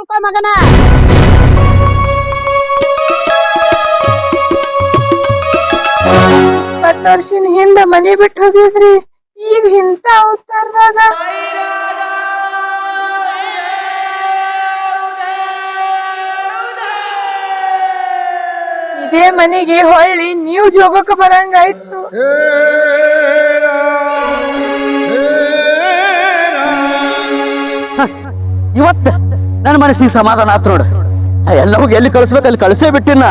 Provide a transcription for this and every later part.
ತಿಳ್ಕೊ ಮಗನ. ಇಪ್ಪತ್ತು ವರ್ಷಿನ ಹಿಂದ ಮನಿ ಬಿಟ್ಟು ಹೋಗಿದ್ರಿ, ಈಗ ಇಂತ ಉತ್ತರದಾಗ ಇದೇ ಮನೆಗೆ ಹೊಳ್ಳಿ ನೀವು ಜೋಗಕ್ಕೆ ಬರಂಗಾಯ್ತು. ಇವತ್ತ ನನ್ನ ಮನಸ್ಸಿಗೆ ಸಮಾಧಾನ ಆತ್ ನೋಡು. ಎಲ್ಲವೂ ಎಲ್ಲಿ ಕಳಿಸ್ಬೇಕು ಅಲ್ಲಿ ಕಳಿಸೇ ಬಿಟ್ಟಿನ.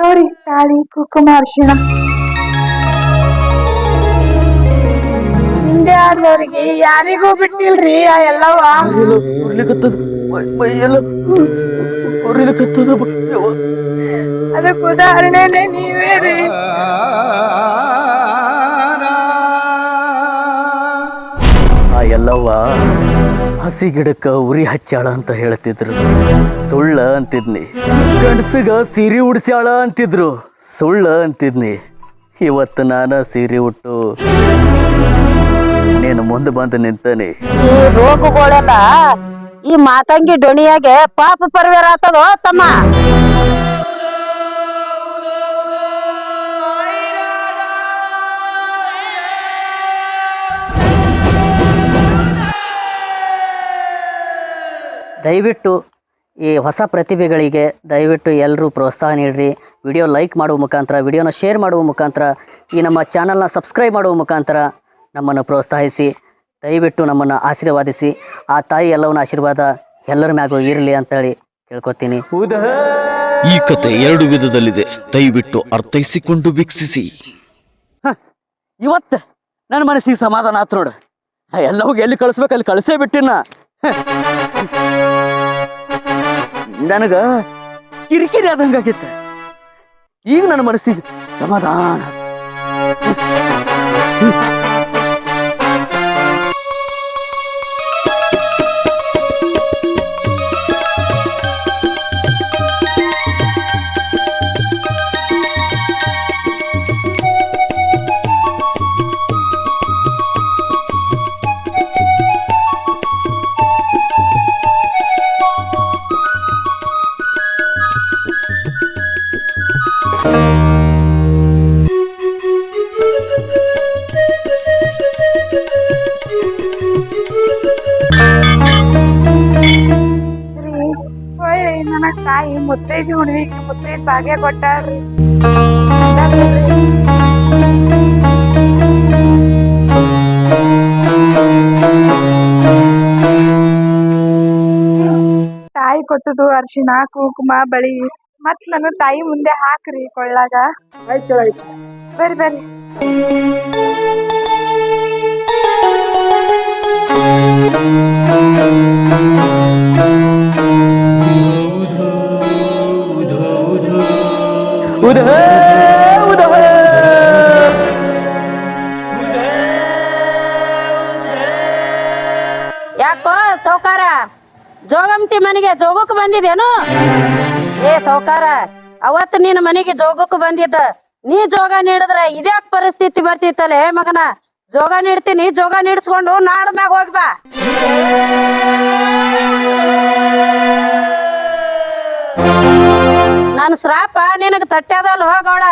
ನೋಡಿ ತಾಳಿ ಕುಂಕುಮ ಅರ್ಶಿಣ ಹಿಂದೆ ಆಡ್ದವ್ರಿಗೆ ಯಾರಿಗೂ ಬಿಟ್ಟಿಲ್ರಿ ಆ ಎಲ್ಲವ. ಅದಕ್ಕೆ ಉದಾಹರಣೆನೆ ನೀವೇ ರೀ. ಆ ಎಲ್ಲವ್ವ ಹಸಿ ಗಿಡಕ್ಕ ಉರಿ ಹಚ್ಚಾಳ ಅಂತ ಹೇಳ್ತಿದ್ರು, ಸುಳ್ಳ ಅಂತಿದ್ನಿ. ಗಂಡಸಿಗ ಸೀರೆ ಉಡ್ಸ್ಯಾಳ ಅಂತಿದ್ರು, ಸುಳ್ಳ ಅಂತಿದ್ನಿ. ಇವತ್ತು ನಾನು ಸೀರೆ ಉಟ್ಟು ನೀನು ಮುಂದೆ ಬಂದು ನಿಂತಾನೆ. ಈ ರೋಗಗಳೆಲ್ಲ ಈ ಮಾತಂಗಿ ಡೊಣಿಯಾಗೆ ಪಾಪ ಪರಿವಾರ ಆಗ್ತದೋ ತಮ್ಮ. ದಯವಿಟ್ಟು ಈ ಹೊಸ ಪ್ರತಿಭೆಗಳಿಗೆ ದಯವಿಟ್ಟು ಎಲ್ಲರೂ ಪ್ರೋತ್ಸಾಹ ನೀಡಿರಿ. ವಿಡಿಯೋ ಲೈಕ್ ಮಾಡುವ ಮುಖಾಂತರ, ವಿಡಿಯೋನ ಶೇರ್ ಮಾಡುವ ಮುಖಾಂತರ, ಈ ನಮ್ಮ ಚಾನಲ್ನ ಸಬ್ಸ್ಕ್ರೈಬ್ ಮಾಡುವ ಮುಖಾಂತರ ನಮ್ಮನ್ನು ಪ್ರೋತ್ಸಾಹಿಸಿ, ದಯವಿಟ್ಟು ನಮ್ಮನ್ನು ಆಶೀರ್ವಾದಿಸಿ. ಆ ತಾಯಿ ಎಲ್ಲವನ್ನ ಆಶೀರ್ವಾದ ಎಲ್ಲರ ಮ್ಯಾಗೂ ಇರಲಿ ಅಂತೇಳಿ ಕೇಳ್ಕೊತೀನಿ. ಈ ಕತೆ 2 ವಿಧದಲ್ಲಿದೆ, ದಯವಿಟ್ಟು ಅರ್ಥೈಸಿಕೊಂಡು ವೀಕ್ಷಿಸಿ. ಇವತ್ತು ನನ್ನ ಮನಸ್ಸಿಗೆ ಸಮಾಧಾನ ಆತ್ ನೋಡು. ಎಲ್ಲವೂ ಎಲ್ಲಿ ಕಳಿಸ್ಬೇಕು ಅಲ್ಲಿ ಕಳಿಸೇ ಬಿಟ್ಟಿನ. ನನಗ ಕಿರಿಕಿರಿ ಆದಂಗಾಗಿತ್ತು. ಈಗ ನನ್ನ ಮನಸ್ಸಿಗೆ ಸಮಾಧಾನ. ಹೊಳ್ಳಿ ನನಗ್ ತಾಯಿ ಮುತ್ತೈದು ಹುಣ್ಣಿಗೆ ಮುತ್ತೈದು ಭಾಗ್ಯ ಕೊಟ್ಟಾಳ್ರಿ. ತಾಯಿ ಕೊಟ್ಟದು ಅರ್ಶಿಣ ಕುಂಕುಮ ಬಳಿ ಮತ್ ನನ್ನ ತಾಯಿ ಮುಂದೆ ಹಾಕ್ರಿ ಕೊಳ್ಳಾಗ. ಬರ್ರಿ ಬರ್ರಿ. ಯಾಕೋ ಸೌಕಾರ, ಜೋಗಂತಿ ಮನೆಗೆ ಜೋಗಕ್ಕೆ ಬಂದಿದೇನು? ಏ ಸೌಕಾರ, ಅವತ್ತು ನಿನ್ನ ಮನೆಗೆ ಜೋಗಕ್ಕೆ ಬಂದಿದ್ದ, ನೀ ಜೋಗ ನೀಡಿದ್ರೆ ಇದ್ಯಾಕ ಪರಿಸ್ಥಿತಿ ಬರ್ತಿತ್ತಲೆ ಮಗನ. ಜೋಗ ನೀಡ್ತೀನಿ, ಜೋಗ ನೀಡಿಸ್ಕೊಂಡು ನಾಡ ಮ್ಯಾಗ ಹೋಗಿ ಬಾ. ನನ್ನ ಶ್ರಾಪ ನಿನಗೆ ತಟ್ಟ್ಯಾದಲ್ಲ ಹೋಗೋಣ.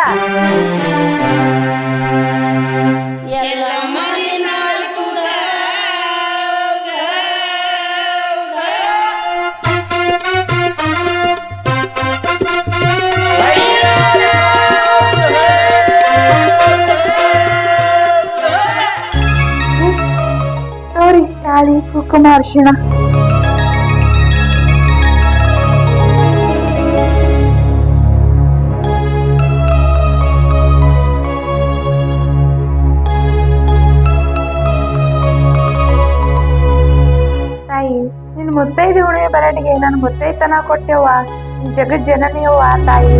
ನೋಡಿ ತಾಳಿ ಕುಂಕುಮ ಅರ್ಶಿಣ ತಾಯಿ, ನಿನ್ ಮುತ್ತೈದು ಹುಣಿಯ ಬರಟಿಗೆ ನಾನು ಮುತ್ತೈತನ ಕೊಟ್ಟೆವ್ವ, ಜಗತ್ ಜನನಿಯವ್ವ ತಾಯಿ.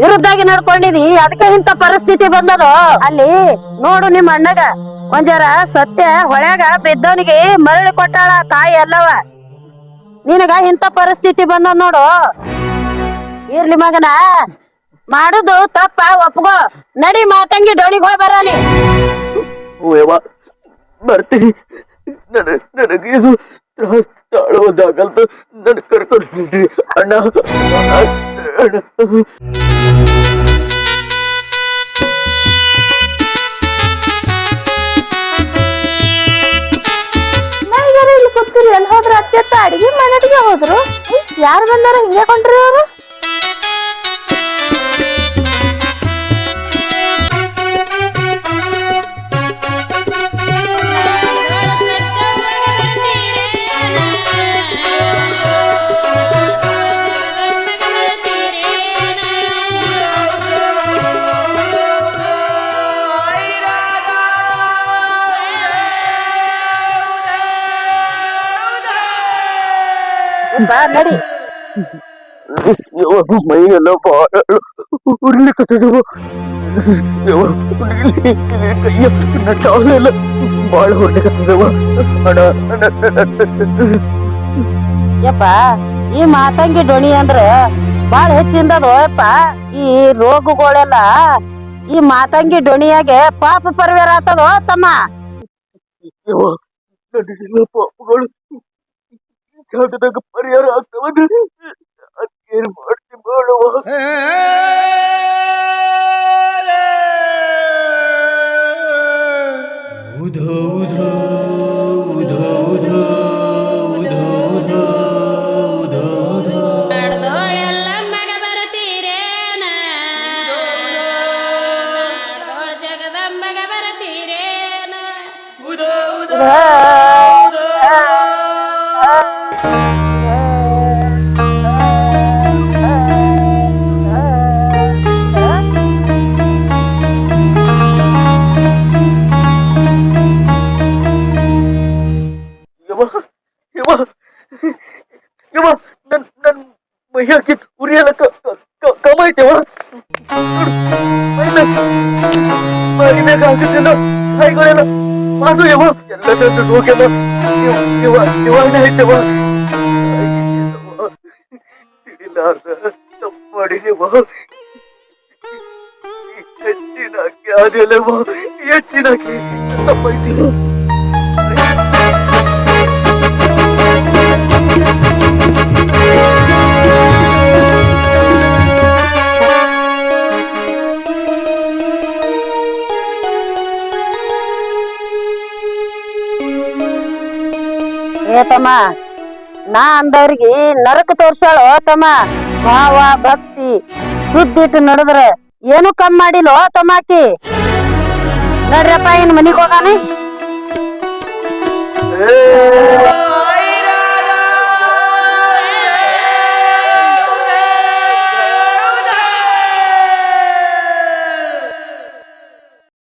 ವಿರುದ್ಧಾಗಿ ನಡ್ಕೊಂಡಿದಿ, ಅದಕ್ಕೆ ಇಂತ ಪರಿಸ್ಥಿತಿ ಬಂದದು. ಅಲ್ಲಿ ನೋಡು ನಿಮ್ಮ ಅಣ್ಣಗ ಒಂಜರ ಸತ್ಯ ಹೊಳ್ಯಾಗ ಬಿದ್ದವನಿಗೆ ಮರಳಿ ಕೊಟ್ಟಾಳ ತಾಯಿ ಅಲ್ಲವ. ನಿನಗ ಇಂತ ಪರಿಸ್ಥಿತಿ ಬಂದ ನೋಡು. ಇರ್ಲಿ ಮಗನ, ಮಾಡುದು ತಪ್ಪ ಒಪ್ಕೋ. ನಡಿ ಮಾತಂಗಿ ಡೋಣಿಗೆ ಹೋಗಿ ಬರಾನಿ. ಬರ್ತೀನಿ. ನನಗೆ ಇದು ತಾಳುವುದಾಗಲ್ದು. ನನ್ ಕರ್ಕೊಂಡು ಅಣ್ಣ. ಇಲ್ಲಿ ಕೂತಿರಿ, ಎಲ್ಲಿ ಹೋದ್ರ ಅತ್ಯತ್ತ ಅಡಿಗೆ ಮನೆಗೆ ಹೋದ್ರು. ಯಾರು ಬಂದಾರ ಹಿಂಗೆ ಕೊಂಡ್ರಿ ಅವರು? ನಡಿ. ಮೈಯೆಲ್ಲ ಬಾಳ ಉರ್ಲಿಕ್ಕತ್ತದವ. ಚಾಲೆಲ್ಲ ಬಾಳ ಹೊರ್ಲಿಕ್ಕತ್ತದವ. ಯಪ್ಪ, ಈ ಮಾತಂಗಿ ಡೊಣಿ ಅಂದ್ರ ಬಾಳ ಹೆಚ್ಚಿಂದದು ಯಪ್ಪ. ಈ ರೋಗಗಳೆಲ್ಲ ಈ ಮಾತಂಗಿ ಡೊಣಿಯಾಗೆ ಪಾಪ ಪರಿವಾರ ಆಗ್ತದೋ ತಮ್ಮ. ಪಾಪಗಳು ಜಾಗದಾಗ ಪರಿಹಾರ ಆಗ್ತವಂದ್ರೆ ಅದೇನ್ ಮಾಡ್ತಿ ಮಾಡುವ. ಜಗದಂಬಗ ಬರತೀರೇನ? ನನ್ ಮೈಯಾಕಿ ಉರಿಯಲ್ಲ ಕಮಾಯ್ತೇವ. ಮರಿಬೇಕಾಗುತ್ತಿಲ್ಲ. ಕೈಗಳೆಲ್ಲ ಮಾಡು ಯವ. ಎಲ್ಲ ನನ್ನ ರೋಗೆಲ್ಲ ನಿವಾರಣೆ ಆಯ್ತವ. ತಿಳಿಲಾರ್ದ ತಪ್ಪು ಮಾಡಿದೆವ. ಹೆಚ್ಚಿನಾಕಿ ಅದೆಲ್ಲವ, ಹೆಚ್ಚಿನಾಕಿ ತಪ್ಪಾಯ್ತಿವ. ಏ ತಮ್ಮ, ನಾ ಅಂದವ್ರಿಗೆ ನರಕ ತೋರ್ಸಾಳು ತಮ್ಮ. ಭಾವ ಭಕ್ತಿ ಸುದ್ದಿಟ್ಟು ನಡೆದ್ರ ಏನು ಕಮ್ಮಿ ಮಾಡಿಲ್ಲ ತಮ್ಮಾಕಿ. ನಡ್ರಪ್ಪ, ಇನ್ ಮನಿಗ್ ಹೋಗಾನೆ.